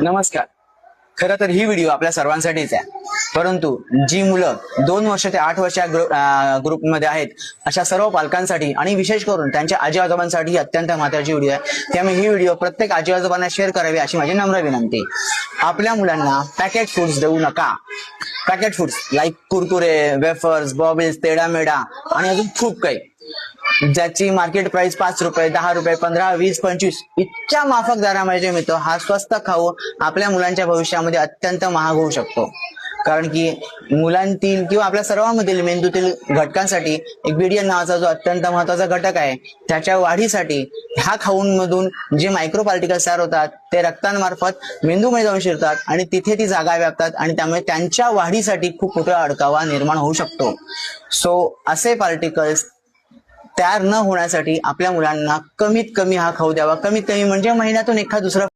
नमस्कार. खरं तर ही व्हिडिओ आपल्या सर्वांसाठीच आहे, परंतु जी मुलं 2 वर्ष ते 8 वर्ष ग्रुपमध्ये आहेत अशा सर्व पालकांसाठी आणि विशेष करून त्यांच्या आजी आजोबांसाठी ही अत्यंत महत्त्वाची व्हिडिओ आहे. त्यामुळे ही व्हिडिओ प्रत्येक आजी आजोबांना शेअर करावी अशी माझी नम्र विनंती. आपल्या मुलांना पॅकेट फूड्स देऊ नका. Packet foods like Kurkure, wafers, बॉबिल्स, तेढा मेढा आणि अजून खूप काही, ज्याची मार्केट प्राइस 5 रुपये, 10 रुपये, 15, 20, 25 इतक्या माफक दरामध्ये मिळतो. हा स्वस्त खाऊ आपल्या मुलांच्या भविष्यामध्ये अत्यंत महाग होऊ शकतो. कारण की मुलांतील किंवा आपल्या सर्वांमधील मेंदूतील घटकांसाठी एक बीडीएन नावाचा जो अत्यंत महत्वाचा घटक आहे, त्याच्या वाढीसाठी ह्या खाऊंमधून जे मायक्रो पार्टिकल्स तयार होतात ते रक्तांमार्फत मेंदूमध्ये जाऊन शिरतात आणि तिथे ती जागा व्यापतात आणि त्यामुळे त्यांच्या वाढीसाठी खूप मोठा अडकावा निर्माण होऊ शकतो. सो असे पार्टिकल्स तयार न होण्यासाठी आपल्या मुलांना कमीत कमी हा खाऊ द्यावा. कमीत कमी म्हणजे महिन्यातून एखाद दुसरा